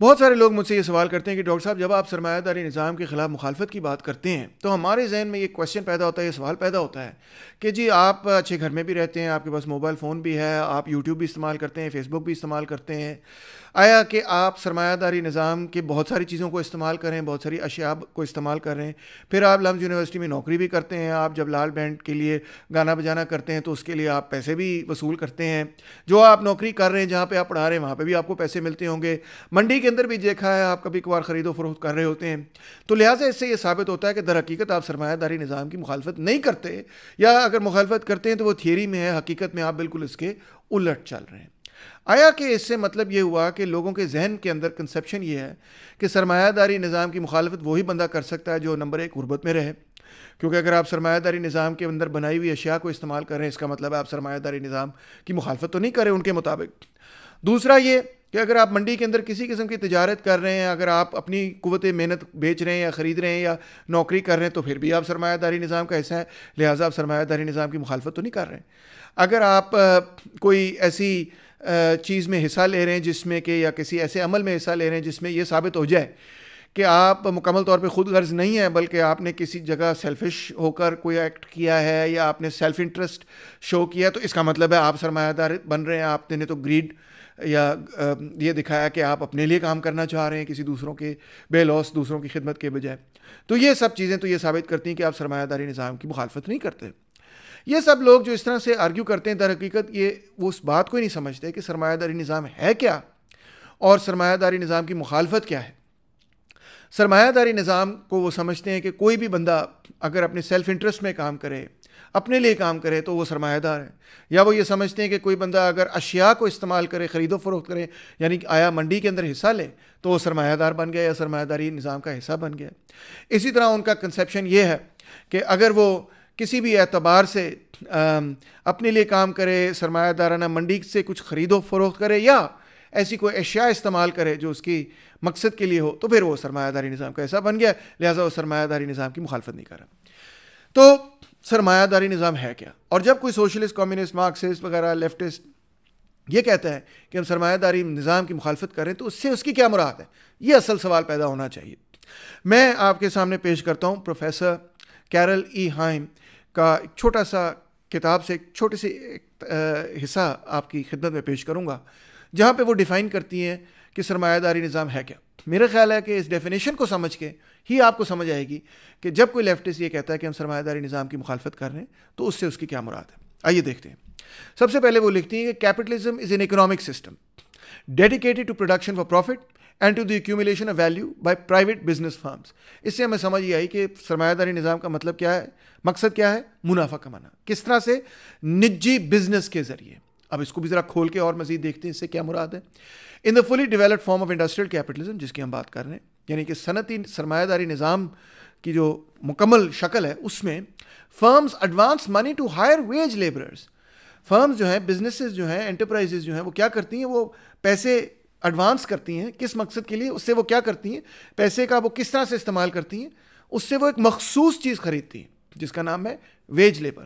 بہت سارے لوگ مجھ سے یہ سوال کرتے ہیں کہ ڈاکٹر صاحب جب آپ سرمایہ داری نظام کے خلاف مخالفت کی بات کرتے ہیں تو ہمارے ذہن میں یہ کویشچن پیدا ہوتا ہے، یہ سوال پیدا ہوتا ہے کہ جی آپ اچھے گھر میں بھی رہتے ہیں، آپ کے پاس موبائل فون بھی ہے، آپ یوٹیوب بھی استعمال کرتے ہیں، فیس بک بھی استعمال کرتے ہیں، آیا کہ آپ سرمایہ داری نظام کے بہت ساری چیزوں کو استعمال کریں، بہت ساری اشیاء کو استعمال کر رہے ہیں، پھر آپ لمز یونیورسٹی میں نوکری بھی کرتے ہیں، آپ جب لال بینڈ کے لیے گانا بجانا کرتے ہیں تو اس کے لیے آپ پیسے بھی وصول کرتے ہیں، جو آپ نوکری کر رہے ہیں جہاں پہ آپ پڑھا رہے ہیں وہاں پہ بھی آپ کو پیسے ملتے ہوں گے، منڈی کے اندر بھی دیکھا ہے آپ کبھی کبھار خرید و فروخت کر رہے ہوتے ہیں، تو لہٰذا اس سے یہ ثابت ہوتا ہے کہ در حقیقت آپ سرمایہ داری نظام کی مخالفت نہیں کرتے، یا اگر مخالفت کرتے ہیں تو وہ تھیوری میں ہے، حقیقت میں آپ بالکل اس کے الٹ چل رہے ہیں۔ آیا کہ اس سے مطلب یہ ہوا کہ لوگوں کے ذہن کے اندر کنسیپشن یہ ہے کہ سرمایہ داری نظام کی مخالفت وہی بندہ کر سکتا ہے جو نمبر 1 غربت میں رہے، کیونکہ اگر آپ سرمایہ داری نظام کے اندر بنائی ہوئی اشیاء کو استعمال کر رہے ہیں اس کا مطلب ہے آپ سرمایہ داری نظام کی مخالفت تو نہیں کر رہے ان کے مطابق۔ دوسرا یہ کہ اگر آپ منڈی کے اندر کسی قسم کی تجارت کر رہے ہیں، اگر آپ اپنی قوت محنت بیچ رہے ہیں یا خرید رہے ہیں یا نوکری کر رہے ہیں تو پھر بھی آپ سرمایہ داری نظام کا حصہ ہے، لہٰذا آپ سرمایہ داری نظام کی مخالفت تو نہیں کر رہے ہیں۔ اگر آپ کوئی ایسی چیز میں حصہ لے رہے ہیں جس میں کہ یا کسی ایسے عمل میں حصہ لے رہے ہیں جس میں یہ ثابت ہو جائے کہ آپ مکمل طور پہ خود غرض نہیں ہیں بلکہ آپ نے کسی جگہ سیلفش ہو کر کوئی ایکٹ کیا ہے یا آپ نے سیلف انٹرسٹ شو کیا، تو اس کا مطلب ہے آپ سرمایہ دار بن رہے ہیں، آپ نے تو گریڈ یا یہ دکھایا کہ آپ اپنے لیے کام کرنا چاہ رہے ہیں کسی دوسروں کے بے لوس دوسروں کی خدمت کے بجائے، تو یہ سب چیزیں تو یہ ثابت کرتی ہیں کہ آپ سرمایہ داری نظام کی مخالفت نہیں کرتے۔ یہ سب لوگ جو اس طرح سے آرگیو کرتے ہیں در حقیقت یہ وہ اس بات کو ہی نہیں سمجھتے کہ سرمایہ داری نظام ہے کیا اور سرمایہ داری نظام کی مخالفت کیا ہے۔ سرمایہ داری نظام کو وہ سمجھتے ہیں کہ کوئی بھی بندہ اگر اپنے سیلف انٹرسٹ میں کام کرے، اپنے لیے کام کرے تو وہ سرمایہ دار ہے، یا وہ یہ سمجھتے ہیں کہ کوئی بندہ اگر اشیاء کو استعمال کرے، خرید و فروخت کرے، یعنی کہ آیا منڈی کے اندر حصہ لے تو وہ سرمایہ دار بن گیا یا سرمایہ داری نظام کا حصہ بن گیا۔ اسی طرح ان کا کنسیپشن یہ ہے کہ اگر وہ کسی بھی اعتبار سے اپنے لیے کام کرے، سرمایہ دارانہ منڈی سے کچھ خرید و فروخت کرے یا ایسی کوئی اشیاء استعمال کرے جو اس کی مقصد کے لیے ہو تو پھر وہ سرمایہ داری نظام کا حصہ بن گیا، لہٰذا وہ سرمایہ داری نظام کی مخالفت نہیں کر رہا۔ تو سرمایہ داری نظام ہے کیا؟ اور جب کوئی سوشلسٹ، کمیونسٹ، مارکسسٹ وغیرہ، لیفٹسٹ یہ کہتا ہے کہ ہم سرمایہ داری نظام کی مخالفت کریں تو اس سے اس کی کیا مراد ہے، یہ اصل سوال پیدا ہونا چاہیے۔ میں آپ کے سامنے پیش کرتا ہوں پروفیسر کیرل ای ہائم کا ایک چھوٹا سا کتاب سے ایک چھوٹے سے حصہ آپ کی خدمت میں پیش کروں گا جہاں پہ وہ ڈیفائن کرتی ہیں کہ سرمایہ داری نظام ہے کیا۔ میرا خیال ہے کہ اس ڈیفینیشن کو سمجھ کے ہی آپ کو سمجھ آئے گی کہ جب کوئی لیفٹسٹ یہ کہتا ہے کہ ہم سرمایہ داری نظام کی مخالفت کر رہے ہیں تو اس سے اس کی کیا مراد ہے۔ آئیے دیکھتے ہیں۔ سب سے پہلے وہ لکھتی ہیں کہ capitalism is an economic system dedicated to production for profit and to the accumulation of value by private business firms. اس سے ہمیں سمجھ یہ آئی کہ سرمایہ داری نظام کا مطلب کیا ہے، مقصد کیا ہے، منافع کمانا، کس طرح سے، نجی بزنس کے ذریعے۔ اب اس کو بھی ذرا کھول کے اور مزید دیکھتے ہیں اس سے کیا مراد ہے۔ In the fully developed form of industrial capitalism, جس کی ہم بات کر رہے ہیں، یعنی کہ صنعتی سرمایہ داری نظام کی جو مکمل شکل ہے اس میں firms advance money to hire wage labourers. Firms جو ہیں، بزنسز جو ہیں، انٹرپرائزز جو ہیں، وہ کیا کرتی ہیں، وہ پیسے ایڈوانس کرتی ہیں۔ کس مقصد کے لیے؟ اس سے وہ کیا کرتی ہیں، پیسے کا وہ کس طرح سے استعمال کرتی ہیں، اس سے وہ ایک مخصوص چیز خریدتی ہیں جس کا نام ہے ویج لیبر،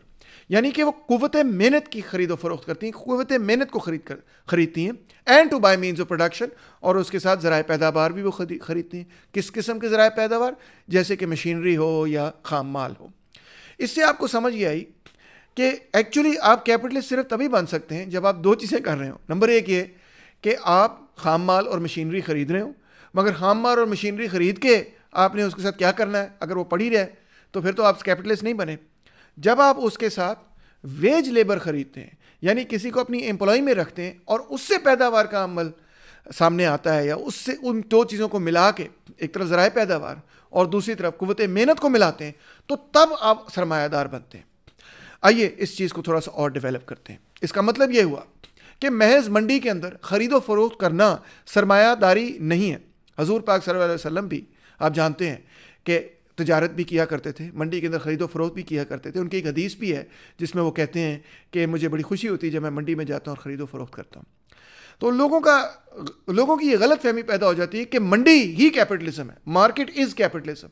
یعنی کہ وہ قوت محنت کی خرید و فروخت کرتی ہیں، قوت محنت کو خریدتی ہیں، and to buy means of production, اور اس کے ساتھ ذرائع پیداوار بھی وہ خریدتی ہیں۔ کس قسم کے ذرائع پیداوار؟ جیسے کہ مشینری ہو یا خام مال ہو۔ اس سے آپ کو سمجھ یہ آئی کہ ایکچولی آپ کیپٹلسٹ صرف تبھی بن سکتے ہیں جب آپ دو چیزیں کر رہے ہوں۔ نمبر ایک یہ کہ آپ خام مال اور مشینری خرید رہے ہوں، مگر خام مال اور مشینری خرید کے آپ نے اس کے ساتھ کیا کرنا ہے؟ اگر وہ پڑی رہے تو پھر تو آپ کیپٹلسٹ نہیں بنے۔ جب آپ اس کے ساتھ ویج لیبر خریدتے ہیں، یعنی کسی کو اپنی امپلائی میں رکھتے ہیں اور اس سے پیداوار کا عمل سامنے آتا ہے، یا اس سے ان دو چیزوں کو ملا کے ایک طرف ذرائع پیداوار اور دوسری طرف قوت محنت کو ملاتے ہیں، تو تب آپ سرمایہ دار بنتے ہیں۔ آئیے اس چیز کو تھوڑا سا اور ڈیولپ کرتے ہیں۔ اس کا مطلب یہ ہوا کہ محض منڈی کے اندر خرید و فروخت کرنا سرمایہ داری نہیں ہے۔ حضور پاک صلی اللہ علیہ وسلم بھی آپ جانتے ہیں کہ تجارت بھی کیا کرتے تھے، منڈی کے اندر خرید و فروخت بھی کیا کرتے تھے۔ ان کی ایک حدیث بھی ہے جس میں وہ کہتے ہیں کہ مجھے بڑی خوشی ہوتی ہے جب میں منڈی میں جاتا ہوں اور خرید و فروخت کرتا ہوں۔ تو لوگوں کی یہ غلط فہمی پیدا ہو جاتی ہے کہ منڈی ہی کیپٹلزم ہے، مارکیٹ از کیپٹلزم،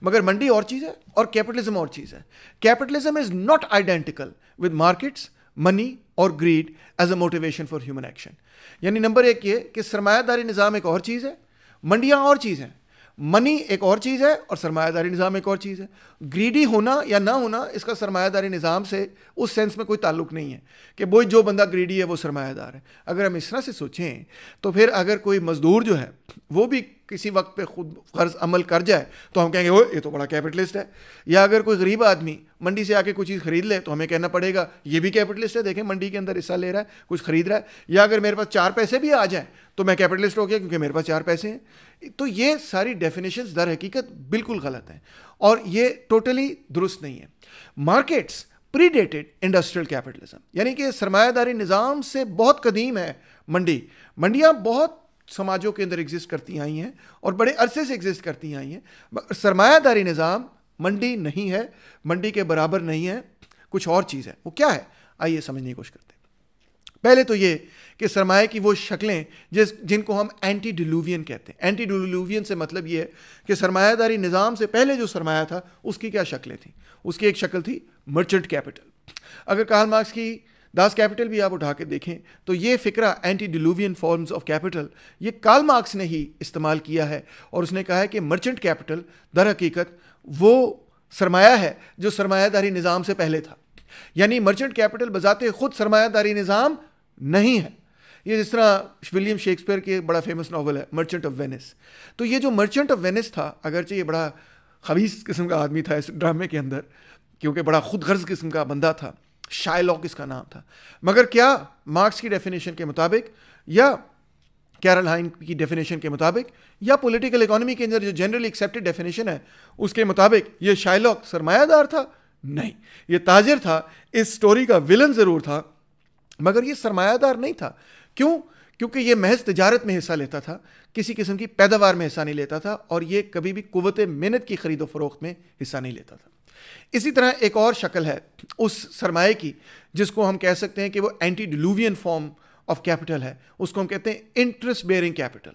مگر منڈی اور چیز ہے اور کیپٹلزم اور چیز ہے۔ Capitalism is not identical with markets, money or greed as a motivation for human action. یعنی نمبر ایک یہ کہ سرمایہ داری نظام ایک اور چیز ہے, منڈیاں اور چیز ہیں, منی ایک اور چیز ہے اور سرمایہ داری نظام ایک اور چیز ہے. گریڈی ہونا یا نہ ہونا اس کا سرمایہ داری نظام سے اس سینس میں کوئی تعلق نہیں ہے کہ وہی جو بندہ گریڈی ہے وہ سرمایہ دار ہے. اگر ہم اس طرح سے سوچیں تو پھر اگر کوئی مزدور جو ہے وہ بھی کسی وقت پہ خود غرض عمل کر جائے تو ہم کہیں گے وہ یہ تو بڑا کیپٹلسٹ ہے. یا اگر کوئی غریب آدمی منڈی سے آ کے کوئی چیز خرید لے تو ہمیں کہنا پڑے گا یہ بھی کیپٹلسٹ ہے, دیکھیں منڈی کے اندر حصہ لے رہا ہے, کچھ خرید رہا ہے. یا اگر میرے پاس 4 پیسے بھی آ جائیں تو میں کیپٹلسٹ ہو گیا کیونکہ میرے پاس 4 پیسے ہیں. تو یہ ساری ڈیفینیشنز در حقیقت بالکل غلط ہیں اور یہ ٹوٹلی درست نہیں ہے. مارکیٹس پری ڈیٹڈ انڈسٹریل کیپٹلزم, یعنی کہ سرمایہ داری نظام سے بہت قدیم ہے منڈی. منڈیاں بہت سماجوں کے اندر ایگزسٹ کرتی آئی ہیں اور بڑے عرصے سے ایگزسٹ کرتی آئی ہیں. سرمایہ داری نظام منڈی نہیں ہے, منڈی کے برابر نہیں ہے, کچھ اور چیز ہے. وہ کیا ہے آئیے سمجھنے کی کوشش کرتے ہیں. پہلے تو یہ کہ سرمایہ کی وہ شکلیں جن کو ہم اینٹی ڈیلووین کہتے ہیں. اینٹی ڈیلووین سے مطلب یہ ہے کہ سرمایہ داری نظام سے پہلے جو سرمایہ تھا اس کی کیا شکلیں تھیں. اس کی ایک شکل تھی مرچنٹ کیپٹل. اگر کارل مارکس کی داس کیپٹل بھی آپ اٹھا کے دیکھیں تو یہ فکرہ اینٹی ڈیلووین فارمز آف کیپٹل یہ کارل مارکس نے ہی استعمال کیا ہے اور اس نے کہا ہے کہ مرچنٹ کیپٹل در حقیقت وہ سرمایہ ہے جو سرمایہ داری نظام سے پہلے تھا. یعنی مرچنٹ کیپٹل بذات خود سرمایہ داری نظام نہیں ہے. یہ جس طرح ولیم شیکسپیئر کی ایک بڑا فیمس ناول ہے مرچنٹ آف وینس. تو یہ جو مرچنٹ آف وینس تھا اگرچہ یہ بڑا خبیث قسم کا آدمی تھا اس ڈرامے کے اندر کیونکہ بڑا خود غرض قسم کا بندہ تھا, شائلاک اس کا نام تھا, مگر کیا مارکس کی ڈیفینیشن کے مطابق یا کیرل ہائن کی ڈیفینیشن کے مطابق یا پولیٹیکل اکانومی کے اندر جو جنرلی ایکسیپٹڈ ڈیفینیشن ہے اس کے مطابق یہ شائلاک سرمایہ دار تھا؟ نہیں, یہ تاجر تھا. اس سٹوری کا ولن ضرور تھا مگر یہ سرمایہ دار نہیں تھا. کیوں؟ کیونکہ یہ محض تجارت میں حصہ لیتا تھا, کسی قسم کی پیداوار میں حصہ نہیں لیتا تھا اور یہ کبھی بھی قوت محنت کی خرید و فروخت میں حصہ نہیں لیتا تھا. اسی طرح ایک اور شکل ہے اس سرمایہ کی جس کو ہم کہہ سکتے ہیں کہ وہ اینٹی ڈیلووین فارم آف کیپٹل ہے. اس کو ہم کہتے ہیں انٹرسٹ بیئرنگ کیپٹل,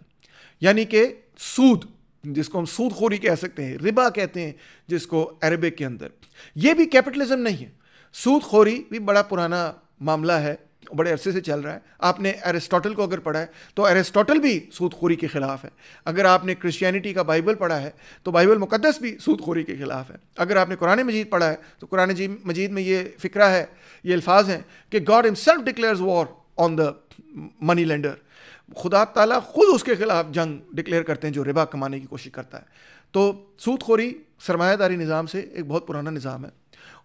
یعنی کہ سود, جس کو ہم سود خوری کہہ سکتے ہیں, ربا کہتے ہیں جس کو عربک کے اندر. یہ بھی کیپٹلزم نہیں ہے. سود خوری بھی بڑا پرانا معاملہ ہے, بڑے عرصے سے چل رہا ہے. آپ نے ایرسٹوٹل کو اگر پڑھا ہے تو ایرسٹوٹل بھی سود خوری کے خلاف ہے. اگر آپ نے کرسچینٹی کا بائبل پڑھا ہے تو بائبل مقدس بھی سود خوری کے خلاف ہے. اگر آپ نے قرآن مجید پڑھا ہے تو قرآن مجید میں یہ فکرہ ہے, یہ الفاظ ہیں کہ گاڈ ہمسیلف ڈکلیئرز وار آن دا منی لینڈر. خدا تعالیٰ خود اس کے خلاف جنگ ڈکلیئر کرتے ہیں جو ربا کمانے کی کوشش کرتا ہے. تو سود خوری سرمایہ داری نظام سے ایک بہت پرانا نظام ہے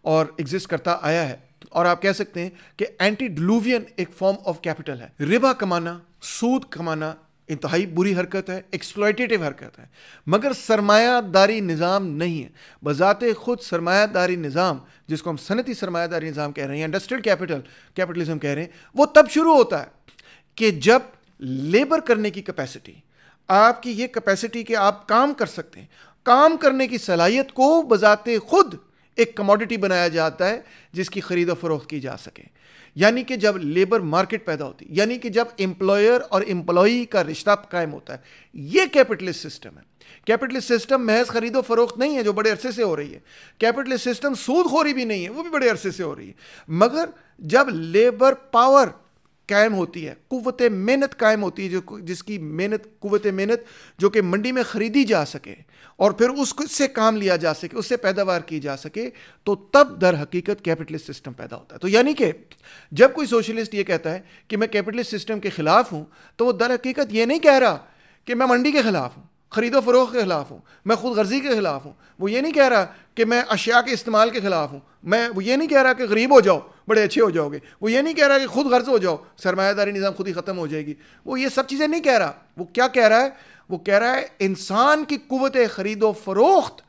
اور ایگزسٹ کرتا آیا ہے اور آپ کہہ سکتے ہیں کہ اینٹی ڈیلووین ایک فارم آف کیپٹل ہے. ربا کمانا, سود کمانا انتہائی بری حرکت ہے, ایکسپلوئٹیٹو حرکت ہے, مگر سرمایہ داری نظام نہیں ہے. بذات خود سرمایہ داری نظام جس کو ہم صنعتی سرمایہ داری نظام کہہ رہے ہیں, انڈسٹریل کیپٹلزم کہہ رہے ہیں, وہ تب شروع ہوتا ہے کہ جب لیبر کرنے کی کیپیسٹی, آپ کی یہ کیپیسٹی کہ آپ کام کر سکتے ہیں, کام کرنے کی صلاحیت کو بذات خود ایک کموڈٹی بنایا جاتا ہے جس کی خرید و فروخت کی جا سکے. یعنی کہ جب لیبر مارکیٹ پیدا ہوتی, یعنی کہ جب امپلائر اور امپلائی کا رشتہ قائم ہوتا ہے, یہ کیپٹلسٹ سسٹم ہے. کیپٹلسٹ سسٹم محض خرید و فروخت نہیں ہے جو بڑے عرصے سے ہو رہی ہے. کیپٹلسٹ سسٹم سود خوری بھی نہیں ہے, وہ بھی بڑے عرصے سے ہو رہی ہے. مگر جب لیبر پاور قائم ہوتی ہے, قوت محنت قائم ہوتی ہے, جس کی محنت, قوت محنت جو کہ منڈی میں خریدی جا سکے اور پھر اس سے کام لیا جا سکے, اس سے پیداوار کی جا سکے, تو تب در حقیقت کیپٹلسٹ سسٹم پیدا ہوتا ہے. تو یعنی کہ جب کوئی سوشلسٹ یہ کہتا ہے کہ میں کیپٹلسٹ سسٹم کے خلاف ہوں تو وہ در حقیقت یہ نہیں کہہ رہا کہ میں منڈی کے خلاف ہوں, خرید و فروخت کے خلاف ہوں, میں خود غرضی کے خلاف ہوں. وہ یہ نہیں کہہ رہا کہ میں اشیاء کے استعمال کے خلاف ہوں. وہ یہ نہیں کہہ رہا کہ غریب ہو جاؤ بڑے اچھے ہو جاؤ گے. وہ یہ نہیں کہہ رہا کہ خود غرض ہو جاؤ, سرمایہ داری نظام خود ہی ختم ہو جائے گی. وہ یہ سب چیزیں نہیں کہہ رہا. وہ کیا کہہ رہا ہے؟ وہ کہہ رہا ہے انسان کی قوت خرید و فروخت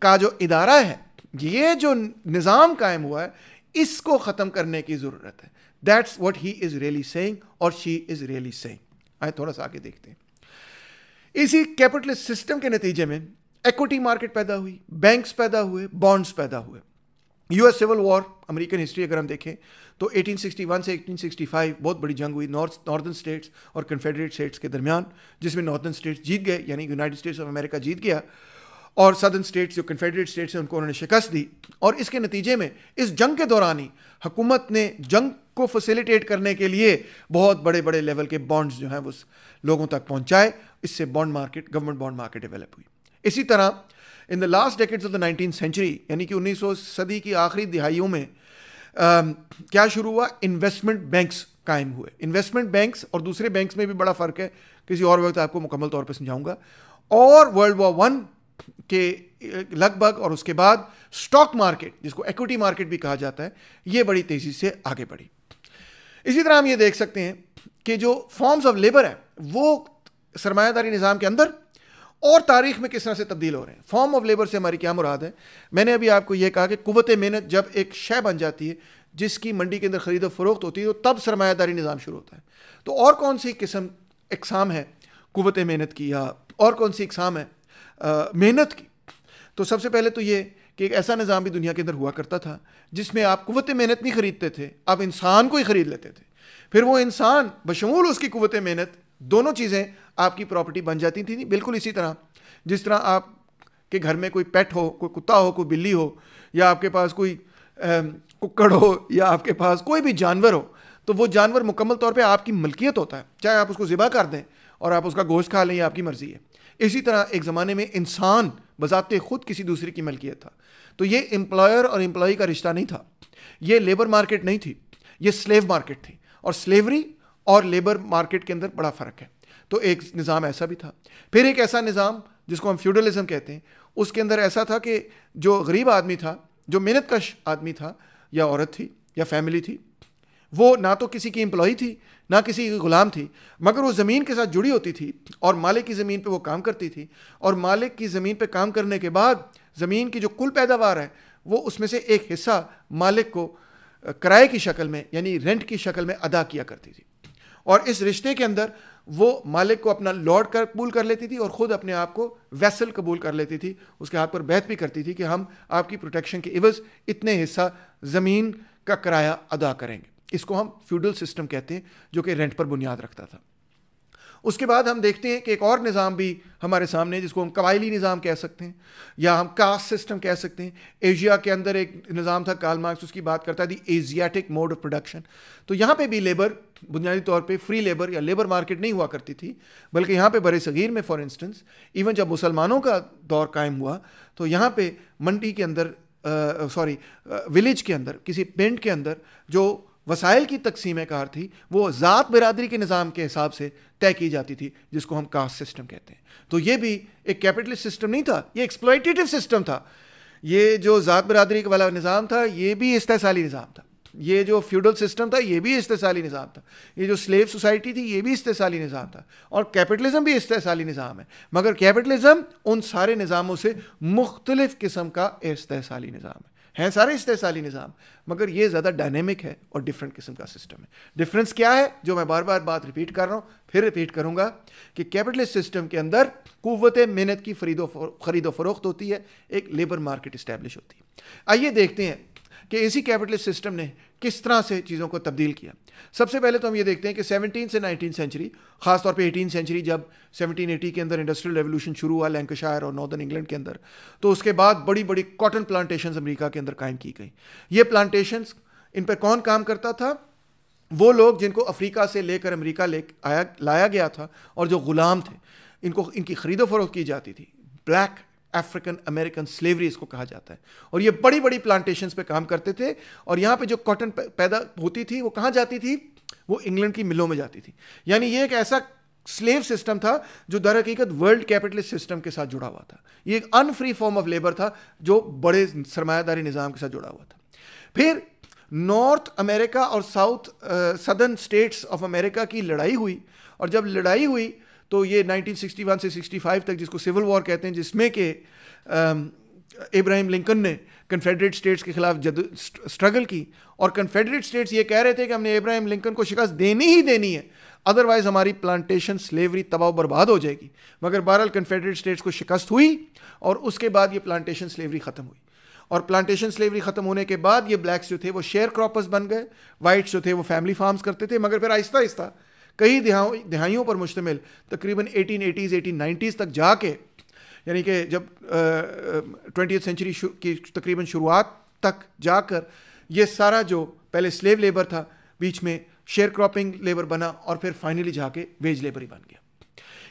کا جو ادارہ ہے, یہ جو نظام قائم ہوا ہے, اس کو ختم کرنے کی ضرورت ہے. That's what he is really saying or she is really saying. آئے تھوڑا سا آگے دیکھتے ہیں. اسی کیپٹلسٹ سسٹم کے نتیجے میں ایکوٹی مارکیٹ پیدا ہوئی, بینکس پیدا ہوئے, بانڈز پیدا ہوئے. U S civil war, American history اگر ہم دیکھیں تو 1861 سے 1865 بہت بڑی جنگ ہوئی ناردرن اسٹیٹس اور کنفیڈریٹ اسٹیٹس کے درمیان, جس میں ناردرن اسٹیٹس جیت گئے, یعنی یونائٹڈ اسٹیٹس آف امریکہ جیت گیا, اور سدرن اسٹیٹس جو کنفیڈریٹ اسٹیٹس ہیں ان کو انہوں نے شکست دی. اور اس کے نتیجے میں اس جنگ کے دوران ہی حکومت نے جنگ کو فیسیلیٹیٹ کرنے کے لیے بہت بڑے بڑے لیول کے بانڈز جو ہیں وہ لوگوں تک پہنچائے. اس سے bond market, government bond market develop ہوئی. اسی طرح in the last decades of the 19th century, یعنی کہ 1900 صدی کی آخری دہائیوں میں کیا شروع ہوا, انویسٹمنٹ بینکس قائم ہوئے. انویسٹمنٹ بینکس اور دوسرے بینکس میں بھی بڑا فرق ہے, کسی اور وقت آپ کو مکمل طور پہ سمجھاؤں گا. اور ورلڈ وار 1 کے لگ بھگ اور اس کے بعد اسٹاک مارکیٹ, جس کو ایکوٹی مارکیٹ بھی کہا جاتا ہے, یہ بڑی تیزی سے آگے بڑھی. اسی طرح ہم یہ دیکھ سکتے ہیں کہ جو فارمز آف لیبر ہیں وہ سرمایہ داری نظام کے اندر اور تاریخ میں کس طرح سے تبدیل ہو رہے ہیں. فارم آف لیبر سے ہماری کیا مراد ہے؟ میں نے ابھی آپ کو یہ کہا کہ قوت محنت جب ایک شے بن جاتی ہے جس کی منڈی کے اندر خرید و فروخت ہوتی ہے تو تب سرمایہ داری نظام شروع ہوتا ہے. تو اور کون سی اقسام ہے قوت محنت کی, یا اور کون سی اقسام ہے محنت کی؟ تو سب سے پہلے تو یہ کہ ایک ایسا نظام بھی دنیا کے اندر ہوا کرتا تھا جس میں آپ قوت محنت نہیں خریدتے تھے, آپ انسان کو ہی خرید لیتے تھے. پھر وہ انسان بشمول اس کی قوت محنت دونوں چیزیں آپ کی پراپرٹی بن جاتی تھیں. بالکل اسی طرح جس طرح آپ کے گھر میں کوئی پیٹ ہو, کوئی کتا ہو, کوئی بلی ہو, یا آپ کے پاس کوئی ککڑ ہو, یا آپ کے پاس کوئی بھی جانور ہو, تو وہ جانور مکمل طور پہ آپ کی ملکیت ہوتا ہے, چاہے آپ اس کو ذبح کر دیں اور آپ اس کا گوشت کھا لیں, یہ آپ کی مرضی ہے. اسی طرح ایک زمانے میں انسان بذات خود کسی دوسرے کی ملکیت تھا. تو یہ امپلائر اور امپلائی کا رشتہ نہیں تھا, یہ لیبر مارکیٹ نہیں تھی, یہ سلیو مارکیٹ تھی. اور سلیوری اور لیبر مارکیٹ کے اندر بڑا فرق ہے. تو ایک نظام ایسا بھی تھا. پھر ایک ایسا نظام جس کو ہم فیوڈلزم کہتے ہیں, اس کے اندر ایسا تھا کہ جو غریب آدمی تھا, جو محنت کش آدمی تھا, یا عورت تھی یا فیملی تھی, وہ نہ تو کسی کی امپلائی تھی نہ کسی کی غلام تھی, مگر وہ زمین کے ساتھ جڑی ہوتی تھی اور مالک کی زمین پہ وہ کام کرتی تھی. اور مالک کی زمین پہ کام کرنے کے بعد زمین کی جو کل پیداوار ہے وہ اس میں سے ایک حصہ مالک کو کرائے کی شکل میں, یعنی رینٹ کی شکل میں ادا کیا کرتی تھی. اور اس رشتے کے اندر وہ مالک کو اپنا لارڈ قبول کر لیتی تھی اور خود اپنے آپ کو ویسل قبول کر لیتی تھی. اس کے ہاتھ پر بیعت بھی کرتی تھی کہ ہم آپ کی پروٹیکشن کے عوض اتنے حصہ زمین کا کرایہ ادا کریں گے. اس کو ہم فیوڈل سسٹم کہتے ہیں, جو کہ رینٹ پر بنیاد رکھتا تھا. اس کے بعد ہم دیکھتے ہیں کہ ایک اور نظام بھی ہمارے سامنے, جس کو ہم قبائلی نظام کہہ سکتے ہیں یا ہم کاسٹ سسٹم کہہ سکتے ہیں. ایشیا کے اندر ایک نظام تھا, کارل مارکس اس کی بات کرتا ہے, دی ایشیاٹک موڈ آف پروڈکشن. تو یہاں پہ بھی لیبر بنیادی طور پہ فری لیبر یا لیبر مارکیٹ نہیں ہوا کرتی تھی, بلکہ یہاں پہ برِ صغیر میں فار انسٹنس ایون جب مسلمانوں کا دور قائم ہوا تو یہاں پہ منڈی کے اندر ولیج کے اندر, کسی پنڈ کے اندر جو وسائل کی تقسیم کار تھی وہ ذات برادری کے نظام کے حساب سے طے کی جاتی تھی, جس کو ہم کاسٹ سسٹم کہتے ہیں. تو یہ بھی ایک کیپٹلسٹ سسٹم نہیں تھا, یہ ایکسپلائٹیٹو سسٹم تھا. یہ جو ذات برادری والا نظام تھا یہ بھی استحصالی نظام تھا. یہ جو فیوڈل سسٹم تھا یہ بھی استحصالی نظام تھا. یہ جو سلیو سوسائٹی تھی یہ بھی استحصالی نظام تھا. اور کیپٹلزم بھی استحصالی نظام ہے, مگر کیپٹلزم ان سارے نظاموں سے مختلف قسم کا استحصالی نظام ہے. ہیں سارے استحصالی نظام, مگر یہ زیادہ ڈائنامک ہے اور ڈفرینٹ قسم کا سسٹم ہے. ڈفرینس کیا ہے, جو میں بار بار بات ریپیٹ کر رہا ہوں, پھر ریپیٹ کروں گا, کہ کیپٹلسٹ سسٹم کے اندر قوت محنت کی خرید و فروخت ہوتی ہے, ایک لیبر مارکیٹ اسٹیبلش ہوتی ہے. آئیے دیکھتے ہیں کہ اسی کیپٹلسٹ سسٹم نے کس طرح سے چیزوں کو تبدیل کیا. سب سے پہلے تو ہم یہ دیکھتے ہیں کہ 17 سے 19 سینچری, خاص طور پہ 18 سینچری جب 1780 کے اندر انڈسٹریل ریولوشن شروع ہوا لینکشائر اور ناردرن انگلینڈ کے اندر, تو اس کے بعد بڑی بڑی کاٹن پلانٹیشنز امریکہ کے اندر قائم کی گئیں. یہ پلانٹیشنز, ان پر کون کام کرتا تھا؟ وہ لوگ جن کو افریقہ سے لے کر امریکہ لایا گیا تھا اور جو غلام تھے, ان کی خرید و فروخت کی جاتی تھی. بلیک افریقن امریکن سلیوری اس کو کہا جاتا ہے. اور یہ بڑی بڑی پلانٹیشنز پہ کام کرتے تھے, اور یہاں پہ جو کاٹن پیدا ہوتی تھی وہ کہاں جاتی تھی؟ وہ انگلینڈ کی ملوں میں جاتی تھی. یعنی یہ ایک ایسا سلیو سسٹم تھا جو در حقیقت ورلڈ کیپٹلسٹ سسٹم کے ساتھ جڑا ہوا تھا. یہ ایک in free form of labour تھا جو بڑے سرمایہ داری نظام کے ساتھ جڑا ہوا تھا. پھر نارتھ امریکہ اور سدرن اسٹیٹس آف امریکہ کی لڑائی ہوئی, اور جب لڑائی ہوئی تو یہ 1961 سے 65 تک, جس کو سول وار کہتے ہیں, جس میں کہ ابراہیم لنکن نے کنفیڈریٹ اسٹیٹس کے خلاف اسٹرگل کی, اور کنفیڈریٹ اسٹیٹس یہ کہہ رہے تھے کہ ہم نے ابراہیم لنکن کو شکست دینی ہی دینی ہے, ادروائز ہماری پلانٹیشن سلیوری تباہ و برباد ہو جائے گی. مگر بہرحال کنفیڈریٹ اسٹیٹس کو شکست ہوئی, اور اس کے بعد یہ پلانٹیشن سلیوری ختم ہوئی. اور پلانٹیشن سلیوری ختم ہونے کے بعد یہ بلیکس جو تھے وہ شیئر کراپرز بن گئے, وائٹس جو تھے وہ فیملی فارمز کرتے تھے. مگر پھر آہستہ آہستہ کئی دہائیوں پر مشتمل تقریباً 1880s 1890s تک جا کے, یعنی کہ جب 20th سینچری کی تقریباً شروعات تک جا کر, یہ سارا جو پہلے سلیو لیبر تھا بیچ میں شیئر کراپنگ لیبر بنا اور پھر فائنلی جا کے ویج لیبر ہی بن گیا.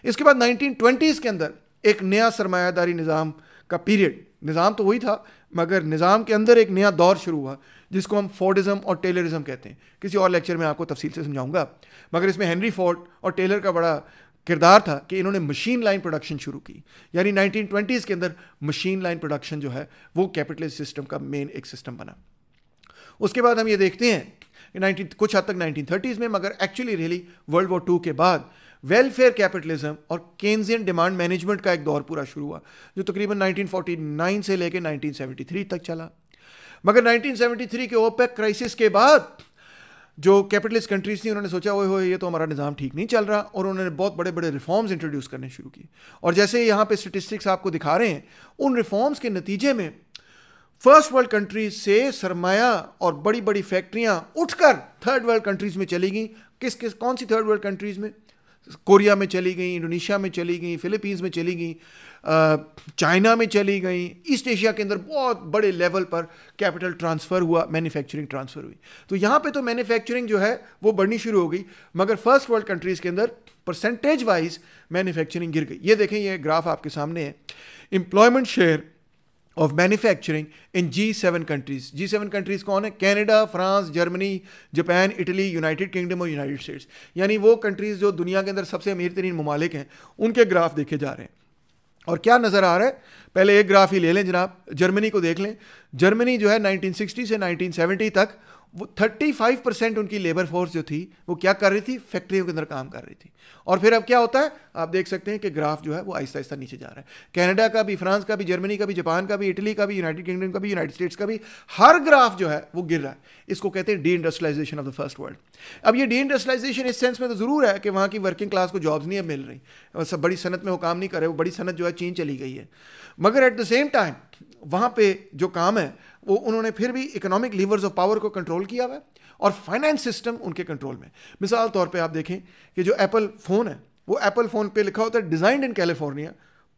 اس کے بعد 1920s کے اندر ایک نیا سرمایہ داری نظام کا پیریڈ, نظام تو وہی تھا مگر نظام کے اندر ایک نیا دور شروع ہوا جس کو ہم فورڈزم اور ٹیلرزم کہتے ہیں. کسی اور لیکچر میں آپ کو تفصیل سے سمجھاؤں گا, مگر اس میں ہنری فورڈ اور ٹیلر کا بڑا کردار تھا کہ انہوں نے مشین لائن پروڈکشن شروع کی. یعنی 1920s کے اندر مشین لائن پروڈکشن جو ہے وہ کیپٹلسٹ سسٹم کا مین ایک سسٹم بنا. اس کے بعد ہم یہ دیکھتے ہیں کہ کچھ حد تک 1930s میں, مگر ایکچولی ریئلی ورلڈ وار 2 کے بعد ویلفیئر کیپٹلزم اور کینزین ڈیمانڈ مینجمنٹ کا ایک دور پورا شروع ہوا جو تقریباً 1949 سے لے کے 1973 تک چلا. مگر 1973 کے اوپیک کرائسس کے بعد جو کیپٹلسٹ کنٹریز تھیں انہوں نے سوچا ہوئے یہ تو ہمارا نظام ٹھیک نہیں چل رہا, اور انہوں نے بہت بڑے بڑے ریفارمز انٹروڈیوس کرنے شروع کی. اور جیسے یہاں پہ اسٹیٹسٹکس آپ کو دکھا رہے ہیں, ان ریفارمز کے نتیجے میں فرسٹ ورلڈ کنٹریز سے سرمایہ اور بڑی بڑی فیکٹریاں اٹھ کر تھرڈ ورلڈ کنٹریز میں چلی گئیں. کون سی تھرڈ ورلڈ کنٹریز میں؟ کوریا میں چلی گئیں, انڈونیشیا میں چلی گئیں, فلپینز میں چلی گئیں, چائنا میں چلی گئیں. ایسٹ ایشیا کے اندر بہت بڑے لیول پر کیپٹل ٹرانسفر ہوا, مینوفیکچرنگ ٹرانسفر ہوئی. تو یہاں پہ تو مینوفیکچرنگ جو ہے وہ بڑھنی شروع ہو گئی, مگر فرسٹ ورلڈ کنٹریز کے اندر پرسنٹیج وائز مینوفیکچرنگ گر گئی. یہ دیکھیں, یہ گراف آپ کے سامنے ہے, employment share of manufacturing in G7 countries. G7 countries کون ہے؟ Canada, France, Germany, Japan, Italy, United kingdom اور یونائٹڈ اسٹیٹس. یعنی وہ کنٹریز جو دنیا کے اندر سب سے امیر ترین ممالک ہیں ان کے گراف دیکھے جا رہے ہیں. اور کیا نظر آ رہا ہے, پہلے ایک گراف ہی لے لیں جناب, جرمنی کو دیکھ لیں. جرمنی جو ہے 1960 سے 1970 تک وہ 35% ان کی لیبر فورس جو تھی وہ کیا کر رہی تھی؟ فیکٹریوں کے اندر کام کر رہی تھی. اور پھر اب کیا ہوتا ہے, آپ دیکھ سکتے ہیں کہ گراف جو ہے وہ آہستہ آہستہ نیچے جا رہا ہے. کینیڈا کا بھی, فرانس کا بھی, جرمنی کا بھی, جاپان کا بھی, اٹلی کا بھی, یونائٹڈ کنگڈم کا بھی, یونائٹڈ اسٹیٹس کا بھی, ہر گراف جو ہے وہ گر رہا ہے. اس کو کہتے ہیں D industrialization of the first world. اب یہ ڈی انڈسٹریلائزیشن اس سینس میں تو ضرور ہے کہ وہاں کی ورکنگ کلاس کو جابز نہیں اب مل رہی, سب بڑی صنعت میں وہ کام نہیں کر رہے, وہ بڑی صنعت جو ہے چین چلی گئی ہے. مگر ایٹ دا سیم ٹائم وہاں پہ جو کام ہے وہ انہوں نے پھر بھی اکنامک لیورز آف پاور کو کنٹرول کیا ہوا ہے, اور فائنینس سسٹم ان کے کنٹرول میں. مثال طور پہ آپ دیکھیں کہ جو ایپل فون ہے وہ ایپل فون پہ لکھا ہوتا ہے designed in California,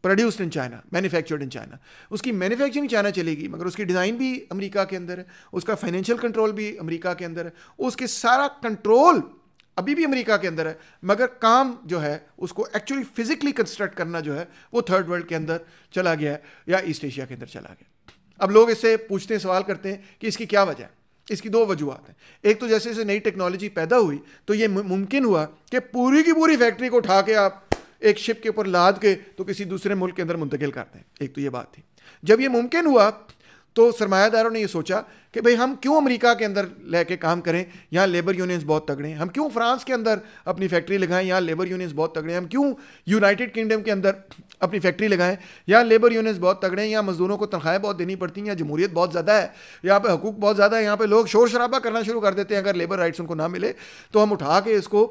produced in China, manufactured in China. اس کی مینوفیکچرنگ چائنا چلے گی, مگر اس کی ڈیزائن بھی امریکہ کے اندر ہے, اس کا فائنینشیل کنٹرول بھی امریکہ کے اندر ہے, اس کے سارا کنٹرول ابھی بھی امریکہ کے اندر ہے, مگر کام جو ہے اس کو ایکچولی فزیکلی کنسٹرکٹ کرنا جو ہے وہ تھرڈ ورلڈ کے اندر چلا گیا ہے یا ایسٹ ایشیا کے اندر چلا گیا. اب لوگ اس سے پوچھتے ہیں, سوال کرتے ہیں کہ اس کی کیا وجہ ہے. اس کی دو وجوہات ہیں. ایک تو جیسے جیسے نئی ٹیکنالوجی پیدا ہوئی تو یہ ممکن ہوا کہ پوری کی پوری فیکٹری کو اٹھا کے آپ ایک شپ کے اوپر لاد کے تو کسی دوسرے ملک کے اندر منتقل کرتے ہیں. ایک تو یہ بات تھی. جب یہ ممکن ہوا تو سرمایہ داروں نے یہ سوچا کہ بھئی ہم کیوں امریکہ کے اندر لے کے کام کریں, یہاں لیبر یونینز بہت تگڑے ہیں. ہم کیوں فرانس کے اندر اپنی فیکٹری لگائیں, یہاں لیبر یونینز بہت تگڑے ہیں. ہم کیوں یونائٹڈ کنگڈم کے اندر اپنی فیکٹری لگائیں, یہاں لیبر یونینز بہت تگڑے ہیں, یہاں مزدوروں کو تنخواہیں بہت دینی پڑتی ہیں, یہاں جمہوریت بہت زیادہ ہے, یہاں پہ حقوق بہت زیادہ ہے, یہاں پہ لوگ شور شرابہ کرنا شروع کر دیتے ہیں اگر لیبر رائٹس ان کو نہ ملے. تو ہم اٹھا کے اس کو,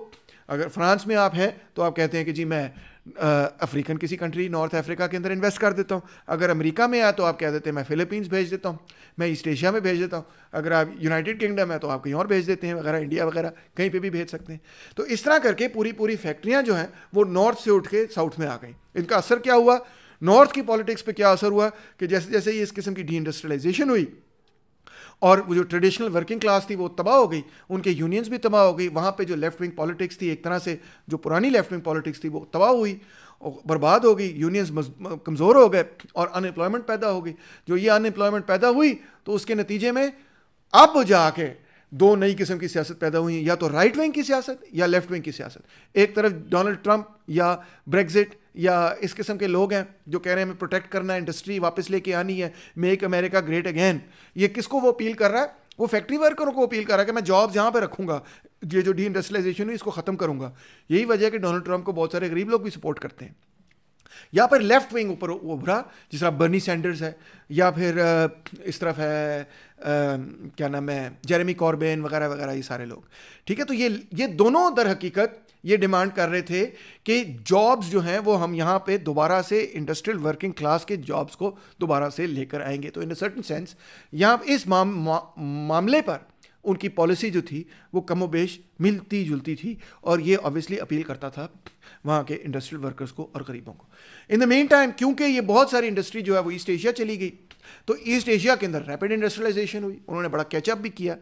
اگر فرانس میں آپ ہیں تو آپ کہتے ہیں کہ جی میں افریقن کسی کنٹری نارتھ افریقہ کے اندر انویسٹ کر دیتا ہوں. اگر امریکہ میں ہے تو آپ کہہ دیتے ہیں میں فلپینز بھیج دیتا ہوں, میں ایسٹ ایشیا میں بھیج دیتا ہوں. اگر آپ یونائٹڈ کنگڈم ہے تو آپ کہیں اور بھیج دیتے ہیں, وغیرہ انڈیا وغیرہ کہیں پہ بھی بھیج سکتے ہیں. تو اس طرح کر کے پوری فیکٹریاں جو ہیں وہ نارتھ سے اٹھ کے ساؤتھ میں آ گئیں. ان کا اثر کیا ہوا, نارتھ کی پالیٹکس پہ کیا اثر ہوا کہ جیسے جیسے ہی اس قسم کی ڈی انڈسٹریلائزیشن ہوئی اور وہ جو ٹریڈیشنل ورکنگ کلاس تھی وہ تباہ ہو گئی, ان کے یونینز بھی تباہ ہو گئی. وہاں پہ جو لیفٹ ونگ پالیٹکس تھی, ایک طرح سے جو پرانی لیفٹ ونگ پالیٹکس تھی وہ تباہ ہوئی, برباد ہو گئی. یونینز کمزور ہو گئے اور ان امپلائمنٹ پیدا ہو گئی. جو یہ ان امپلائمنٹ پیدا ہوئی تو اس کے نتیجے میں اب جا کے دو نئی قسم کی سیاست پیدا ہوئی, یا تو رائٹ ونگ کی سیاست یا لیفٹ ونگ کی سیاست. ایک طرف ڈونلڈ ٹرمپ یا بریگزٹ یا اس قسم کے لوگ ہیں جو کہہ رہے ہیں ہمیں پروٹیکٹ کرنا ہے, انڈسٹری واپس لے کے آنی ہے, میک امریکہ گریٹ اگین. یہ کس کو وہ اپیل کر رہا ہے؟ وہ فیکٹری ورکروں کو اپیل کر رہا ہے کہ میں جابز یہاں پہ رکھوں گا, یہ جو ڈی انڈسٹریلائزیشن ہے اس کو ختم کروں گا. یہی وجہ ہے کہ ڈونلڈ ٹرمپ کو بہت سارے غریب لوگ بھی سپورٹ کرتے ہیں. یا پھر لیفٹ ونگ اوپر ابھرا, جس طرح برنی سینڈرز ہے, یا پھر اس طرف ہے کیا نام ہے جیریمی کوربین وغیرہ وغیرہ, یہ سارے لوگ. ٹھیک ہے, تو یہ دونوں در حقیقت یہ ڈیمانڈ کر رہے تھے کہ جابز جو ہیں وہ ہم یہاں پہ دوبارہ سے انڈسٹریل ورکنگ کلاس کے جابز کو دوبارہ سے لے کر آئیں گے. تو ان اے سرٹن سینس یہاں اس معاملے پر ان کی پالیسی جو تھی وہ کم و بیش ملتی جلتی تھی, اور یہ obviously اپیل کرتا تھا وہاں کے انڈسٹریل ورکرز کو اور غریبوں کو. ان دا مین ٹائم کیونکہ یہ بہت ساری انڈسٹری جو ہے وہ ایسٹ ایشیا چلی گئی, تو ایسٹ ایشیا کے اندر ریپڈ انڈسٹریلائزیشن ہوئی, انہوں نے بڑا کیچ اپ بھی کیا.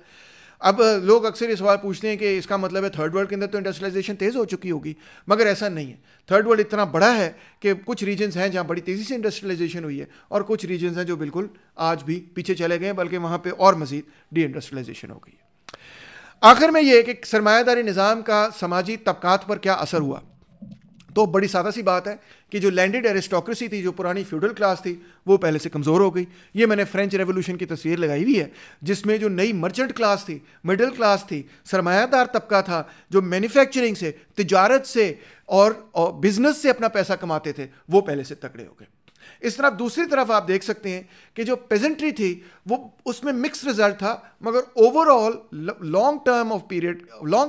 اب لوگ اکثر یہ سوال پوچھتے ہیں کہ اس کا مطلب ہے تھرڈ ورلڈ کے اندر تو انڈسٹریلائزیشن تیز ہو چکی ہوگی، مگر ایسا نہیں ہے. تھرڈ ورلڈ اتنا بڑا ہے کہ کچھ ریجنز ہیں جہاں بڑی تیزی سے انڈسٹریلائزیشن ہوئی ہے، اور کچھ ریجنز ہیں جو بالکل آج بھی پیچھے چلے گئے ہیں، بلکہ وہاں پہ اور مزید ڈی انڈسٹریلائزیشن ہو گئی ہے. آخر میں یہ کہ سرمایہ داری نظام کا سماجی طبقات پر کیا اثر ہوا، تو بڑی سادہ سی بات ہے کہ جو لینڈڈ ایرسٹوکریسی تھی، جو پرانی فیوڈل کلاس تھی، وہ پہلے سے کمزور ہو گئی. یہ میں نے فرینچ ریولوشن کی تصویر لگائی ہوئی ہے، جس میں جو نئی مرچنٹ کلاس تھی، مڈل کلاس تھی، سرمایہ دار طبقہ تھا جو مینوفیکچرنگ سے، تجارت سے اور بزنس سے اپنا پیسہ کماتے تھے، وہ پہلے سے تکڑے ہو گئے. اس طرف دوسری طرف آپ دیکھ سکتے ہیں کہ جو پیزنٹری تھی وہ اس میں مکس رزلٹ تھا، مگر over all long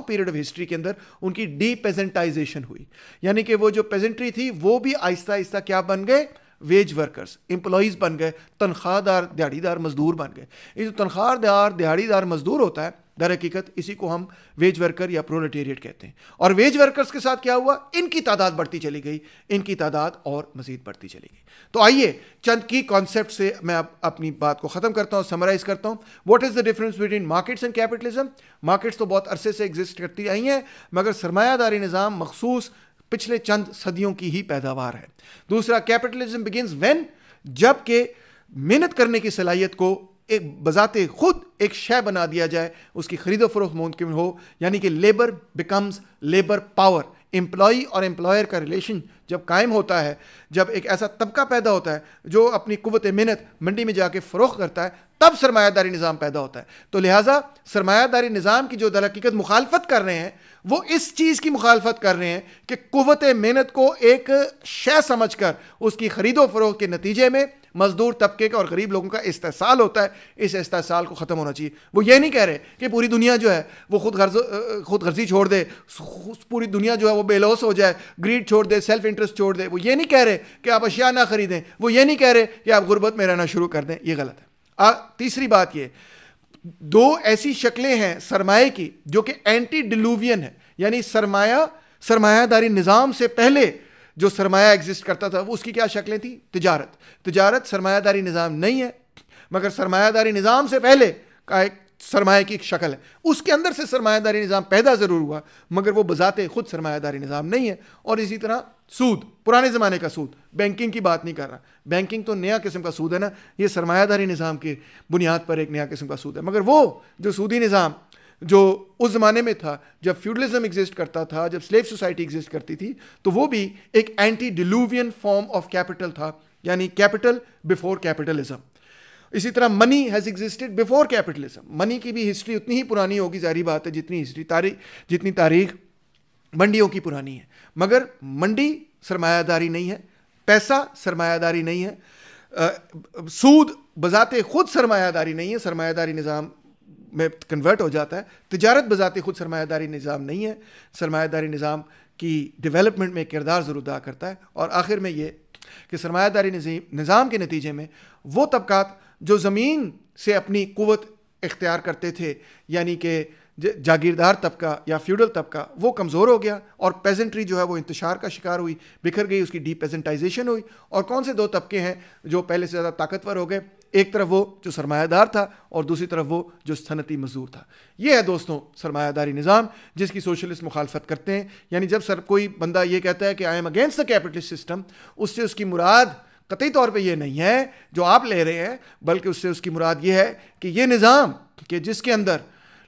period of history کے اندر ان کی ڈی پیزنٹائزیشن ہوئی. یعنی کہ وہ جو پیزنٹری تھی وہ بھی آہستہ آہستہ کیا بن گئے، ویج ورکرز، امپلائیز بن گئے، تنخواہ دار دیہڑی دار مزدور بن گئے. یہ جو تنخواہ دار دیہڑی دار مزدور ہوتا ہے، در حقیقت اسی کو ہم ویج ورکر یا پرولٹیریٹ کہتے ہیں. اور ویج ورکرز کے ساتھ کیا ہوا، ان کی تعداد بڑھتی چلی گئی، ان کی تعداد اور مزید بڑھتی چلی گئی. تو آئیے چند کی کانسیپٹ سے میں اب اپنی بات کو ختم کرتا ہوں، سمرائز کرتا ہوں. What is the difference between markets and capitalism? Markets تو بہت عرصے سے ایگزسٹ کرتی آئی ہیں، مگر سرمایہ داری نظام مخصوص پچھلے چند صدیوں کی ہی پیداوار ہے. دوسرا، کیپٹلزم بگنز وین، جب کہ محنت کرنے کی صلاحیت کو ایک بذات خود ایک شے بنا دیا جائے، اس کی خرید و فروخت ممکن ہو، یعنی کہ labour becomes labour power. Employee اور امپلائر کا ریلیشن جب قائم ہوتا ہے، جب ایک ایسا طبقہ پیدا ہوتا ہے جو اپنی قوت محنت منڈی میں جا کے فروخت کرتا ہے، تب سرمایہ داری نظام پیدا ہوتا ہے. تو لہٰذا سرمایہ داری نظام کی جو در حقیقت مخالفت کر رہے ہیں، وہ اس چیز کی مخالفت کر رہے ہیں کہ قوت محنت کو ایک شے سمجھ کر اس کی خرید و فروخت کے نتیجے میں مزدور طبقے کا اور غریب لوگوں کا استحصال ہوتا ہے. اس استحصال کو ختم ہونا چاہیے. وہ یہ نہیں کہہ رہے کہ پوری دنیا جو ہے وہ خود غرضی چھوڑ دے، پوری دنیا جو ہے وہ بے لوث ہو جائے، گریڈ چھوڑ دے، سیلف انٹرسٹ چھوڑ دے. وہ یہ نہیں کہہ رہے کہ آپ اشیاء نہ خریدیں، وہ یہ نہیں کہہ رہے کہ آپ غربت میں رہنا شروع کر دیں. یہ غلط ہے. تیسری بات، یہ دو ایسی شکلیں ہیں سرمایہ کی جو کہ اینٹی ڈیلووین ہے. یعنی سرمایہ داری نظام سے پہلے جو سرمایہ ایگزسٹ کرتا تھا، اس کی کیا شکلیں تھیں؟ تجارت سرمایہ داری نظام نہیں ہے، مگر سرمایہ داری نظام سے پہلے کا ایک سرمایہ کی ایک شکل ہے. اس کے اندر سے سرمایہ داری نظام پیدا ضرور ہوا، مگر وہ بذات خود سرمایہ داری نظام نہیں ہے. اور اسی طرح سود، پرانے زمانے کا سود، بینکنگ کی بات نہیں کر رہا، بینکنگ تو نیا قسم کا سود ہے نا، یہ سرمایہ داری نظام کی بنیاد پر ایک نیا قسم کا سود ہے. مگر وہ جو سودی نظام جو اس زمانے میں تھا، جب فیوڈلزم ایگزسٹ کرتا تھا، جب سلیو سوسائٹی ایگزسٹ کرتی تھی، تو وہ بھی ایک antediluvian form of capital تھا، یعنی کیپٹل بفور کیپٹلزم. اسی طرح money has existed before capitalism. Money کی بھی ہسٹری اتنی ہی پرانی ہوگی، ظاہری بات ہے، جتنی تاریخ منڈیوں کی پرانی ہے. مگر منڈی سرمایہ داری نہیں ہے، پیسہ سرمایہ داری نہیں ہے، سود بذات خود سرمایہ داری نہیں ہے، سرمایہ داری نظام میں کنورٹ ہو جاتا ہے. تجارت بذات خود سرمایہ داری نظام نہیں ہے، سرمایہ داری نظام کی ڈیولپمنٹ میں کردار ضرور ادا کرتا ہے. اور آخر میں یہ کہ سرمایہ داری نظام کے نتیجے میں وہ طبقات جو زمین سے اپنی قوت اختیار کرتے تھے، یعنی کہ جاگیردار طبقہ یا فیوڈل طبقہ، وہ کمزور ہو گیا، اور پیزنٹری جو ہے وہ انتشار کا شکار ہوئی، بکھر گئی، اس کی ڈی پیزنٹائزیشن ہوئی. اور کون سے دو طبقے ہیں جو پہلے سے زیادہ طاقتور ہو گئے؟ ایک طرف وہ جو سرمایہ دار تھا، اور دوسری طرف وہ جو صنعتی مزدور تھا. یہ ہے دوستوں سرمایہ داری نظام جس کی سوشلسٹ مخالفت کرتے ہیں. یعنی جب کوئی بندہ یہ کہتا ہے کہ I am against the capitalist system, اس سے اس کی مراد قطعی طور پہ یہ نہیں ہے جو آپ لے رہے ہیں، بلکہ اس سے اس کی مراد یہ ہے کہ یہ نظام کہ جس کے اندر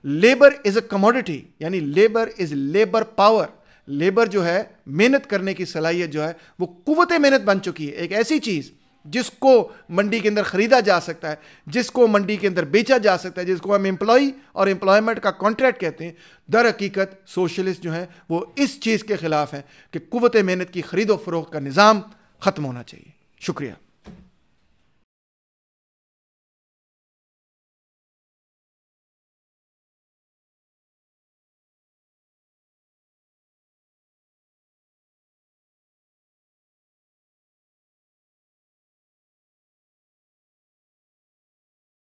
لیبر از اے کموڈٹی، یعنی labour is labour power, labour جو ہے محنت کرنے کی صلاحیت جو ہے وہ قوت محنت بن چکی ہے، ایک ایسی چیز جس کو منڈی کے اندر خریدا جا سکتا ہے، جس کو منڈی کے اندر بیچا جا سکتا ہے، جس کو ہم امپلائی اور امپلائمنٹ کا کانٹریکٹ کہتے ہیں. در حقیقت سوشلسٹ جو ہیں وہ اس چیز کے خلاف ہیں کہ قوت محنت کی خرید و فروخت کا نظام ختم ہونا چاہیے. شکریہ.